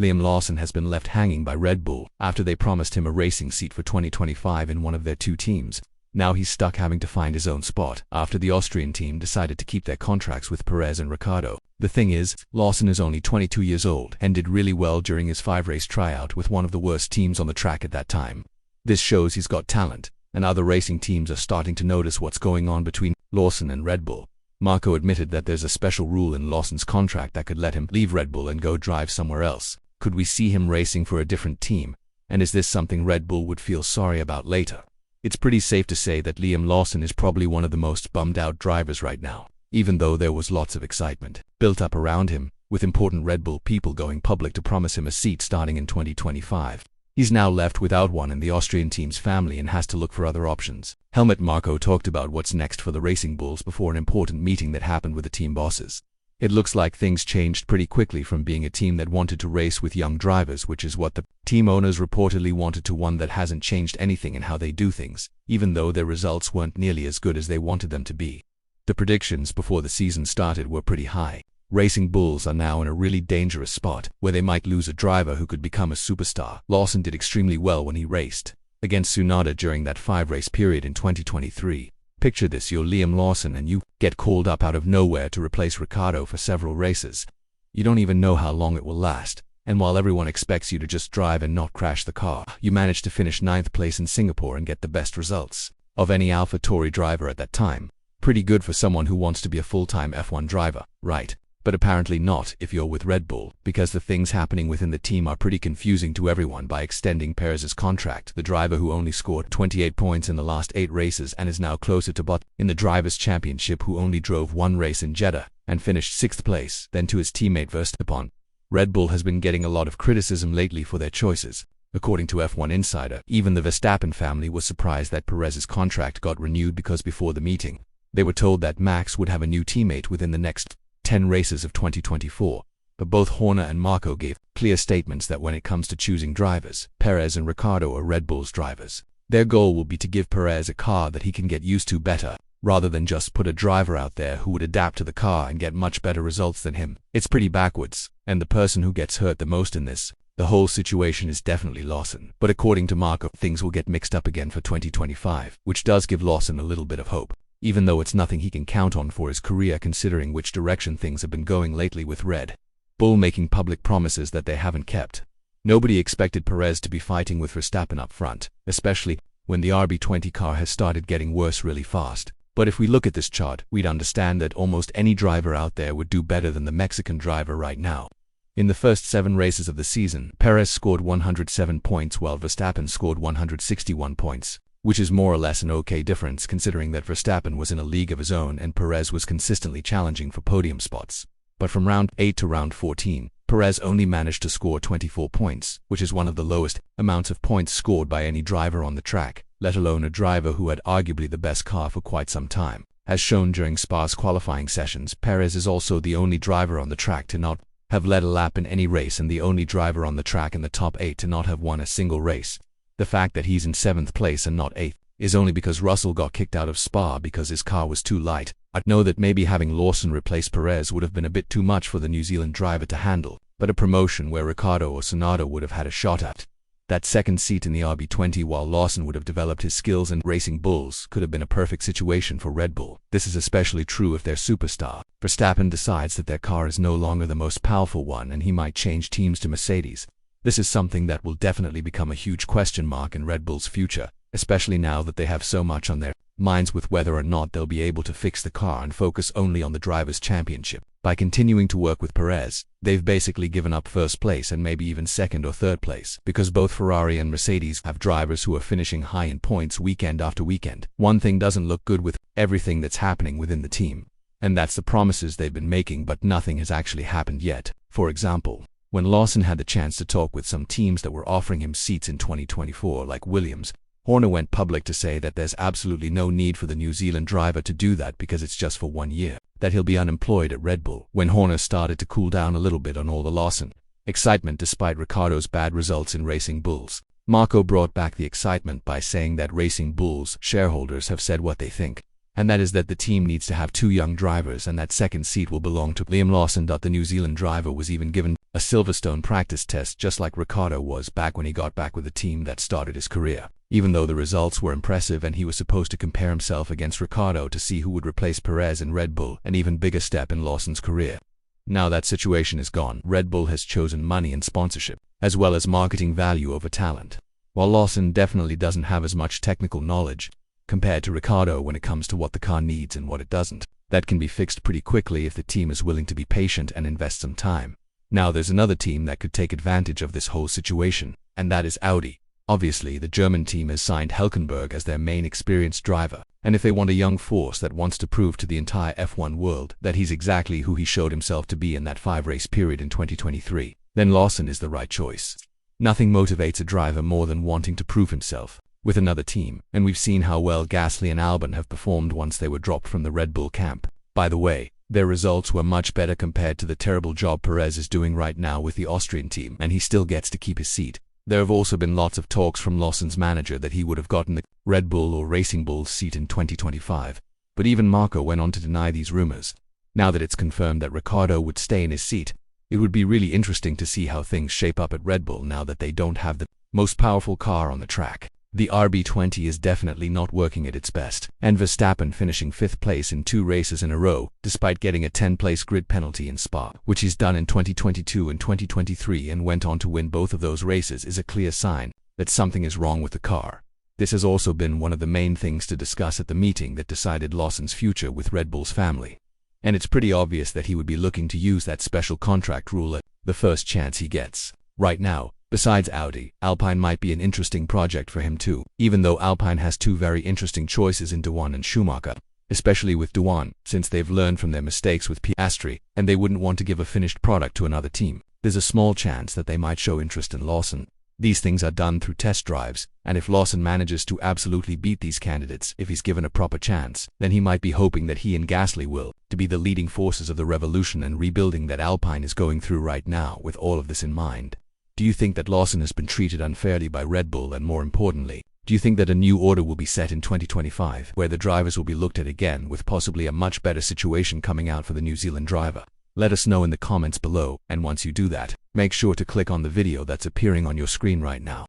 Liam Lawson has been left hanging by Red Bull after they promised him a racing seat for 2025 in one of their two teams. Now he's stuck having to find his own spot after the Austrian team decided to keep their contracts with Perez and Ricciardo. The thing is, Lawson is only 22 years old and did really well during his 5-race tryout with one of the worst teams on the track at that time. This shows he's got talent, and other racing teams are starting to notice what's going on between Lawson and Red Bull. Marco admitted that there's a special rule in Lawson's contract that could let him leave Red Bull and go drive somewhere else. Could we see him racing for a different team? And is this something Red Bull would feel sorry about later? It's pretty safe to say that Liam Lawson is probably one of the most bummed out drivers right now, even though there was lots of excitement built up around him, with important Red Bull people going public to promise him a seat starting in 2025. He's now left without one in the Austrian team's family and has to look for other options. Helmut Marko talked about what's next for the Racing Bulls before an important meeting that happened with the team bosses. It looks like things changed pretty quickly from being a team that wanted to race with young drivers, which is what the team owners reportedly wanted, to one that hasn't changed anything in how they do things, even though their results weren't nearly as good as they wanted them to be. The predictions before the season started were pretty high. Racing Bulls are now in a really dangerous spot, where they might lose a driver who could become a superstar. Lawson did extremely well when he raced against Tsunoda during that 5-race period in 2023. Picture this: you're Liam Lawson and you get called up out of nowhere to replace Ricciardo for several races. You don't even know how long it will last, and while everyone expects you to just drive and not crash the car, you manage to finish 9th place in Singapore and get the best results of any AlphaTauri driver at that time. Pretty good for someone who wants to be a full-time F1 driver, right? But apparently not if you're with Red Bull, because the things happening within the team are pretty confusing to everyone. By extending Perez's contract, the driver who only scored 28 points in the last 8 races and is now closer to Bottas in the Drivers' Championship, who only drove 1 race in Jeddah and finished 6th place, than to his teammate Verstappen. Red Bull has been getting a lot of criticism lately for their choices. According to F1 Insider, even the Verstappen family was surprised that Perez's contract got renewed, because before the meeting, they were told that Max would have a new teammate within the next 10 races of 2024, but both Horner and Marko gave clear statements that when it comes to choosing drivers, Perez and Ricciardo are Red Bull's drivers. Their goal will be to give Perez a car that he can get used to better, rather than just put a driver out there who would adapt to the car and get much better results than him. It's pretty backwards, and the person who gets hurt the most in this whole situation is definitely Lawson. But according to Marko, things will get mixed up again for 2025, which does give Lawson a little bit of hope, even though it's nothing he can count on for his career, considering which direction things have been going lately with Red Bull making public promises that they haven't kept. Nobody expected Perez to be fighting with Verstappen up front, especially when the RB20 car has started getting worse really fast. But if we look at this chart, we'd understand that almost any driver out there would do better than the Mexican driver right now. In the first 7 races of the season, Perez scored 107 points while Verstappen scored 161 points. Which is more or less an okay difference, considering that Verstappen was in a league of his own and Perez was consistently challenging for podium spots. But from round 8 to round 14, Perez only managed to score 24 points, which is one of the lowest amounts of points scored by any driver on the track, let alone a driver who had arguably the best car for quite some time. As shown during Spa's qualifying sessions, Perez is also the only driver on the track to not have led a lap in any race and the only driver on the track in the top 8 to not have won a single race. The fact that he's in 7th place and not 8th is only because Russell got kicked out of Spa because his car was too light. I'd know that maybe having Lawson replace Perez would have been a bit too much for the New Zealand driver to handle, but a promotion where Ricciardo or Tsunoda would have had a shot at that second seat in the RB20 while Lawson would have developed his skills in Racing Bulls could have been a perfect situation for Red Bull. This is especially true if their superstar, Verstappen, decides that their car is no longer the most powerful one and he might change teams to Mercedes. This is something that will definitely become a huge question mark in Red Bull's future, especially now that they have so much on their minds with whether or not they'll be able to fix the car and focus only on the Drivers' Championship. By continuing to work with Perez, they've basically given up 1st place and maybe even 2nd or 3rd place, because both Ferrari and Mercedes have drivers who are finishing high in points weekend after weekend. One thing doesn't look good with everything that's happening within the team, and that's the promises they've been making, but nothing has actually happened yet. For example, when Lawson had the chance to talk with some teams that were offering him seats in 2024 like Williams, Horner went public to say that there's absolutely no need for the New Zealand driver to do that because it's just for 1 year, that he'll be unemployed at Red Bull. When Horner started to cool down a little bit on all the Lawson excitement despite Ricciardo's bad results in Racing Bulls, Marko brought back the excitement by saying that Racing Bulls shareholders have said what they think. and that is that the team needs to have 2 young drivers and that second seat will belong to Liam Lawson. The New Zealand driver was even given a Silverstone practice test just like Ricciardo was back when he got back with the team that started his career. Even though the results were impressive and he was supposed to compare himself against Ricciardo to see who would replace Perez in Red Bull, an even bigger step in Lawson's career. Now that situation is gone. Red Bull has chosen money and sponsorship, as well as marketing value over talent. While Lawson definitely doesn't have as much technical knowledge compared to Ricciardo when it comes to what the car needs and what it doesn't, that can be fixed pretty quickly if the team is willing to be patient and invest some time. Now there's another team that could take advantage of this whole situation, and that is Audi. Obviously, the German team has signed Hülkenberg as their main experienced driver, and if they want a young force that wants to prove to the entire F1 world that he's exactly who he showed himself to be in that 5-race period in 2023, then Lawson is the right choice. Nothing motivates a driver more than wanting to prove himself with another team, and we've seen how well Gasly and Albon have performed once they were dropped from the Red Bull camp. By the way, their results were much better compared to the terrible job Perez is doing right now with the Austrian team, and he still gets to keep his seat. There have also been lots of talks from Lawson's manager that he would have gotten the Red Bull or Racing Bull's seat in 2025, but even Marco went on to deny these rumors. Now that it's confirmed that Ricciardo would stay in his seat, it would be really interesting to see how things shape up at Red Bull now that they don't have the most powerful car on the track. The RB20 is definitely not working at its best, and Verstappen finishing 5th place in 2 races in a row, despite getting a 10-place grid penalty in Spa, which he's done in 2022 and 2023 and went on to win both of those races, is a clear sign that something is wrong with the car. This has also been one of the main things to discuss at the meeting that decided Lawson's future with Red Bull's family. And it's pretty obvious that he would be looking to use that special contract rule at the first chance he gets. Right now, besides Audi, Alpine might be an interesting project for him too, even though Alpine has 2 very interesting choices in Doohan and Schumacher, especially with Doohan, since they've learned from their mistakes with Piastri, and they wouldn't want to give a finished product to another team. There's a small chance that they might show interest in Lawson. These things are done through test drives, and if Lawson manages to absolutely beat these candidates, if he's given a proper chance, then he might be hoping that he and Gasly will to be the leading forces of the revolution and rebuilding that Alpine is going through right now. With all of this in mind, do you think that Lawson has been treated unfairly by Red Bull, and more importantly, do you think that a new order will be set in 2025 where the drivers will be looked at again with possibly a much better situation coming out for the New Zealand driver? Let us know in the comments below, and once you do that, make sure to click on the video that's appearing on your screen right now.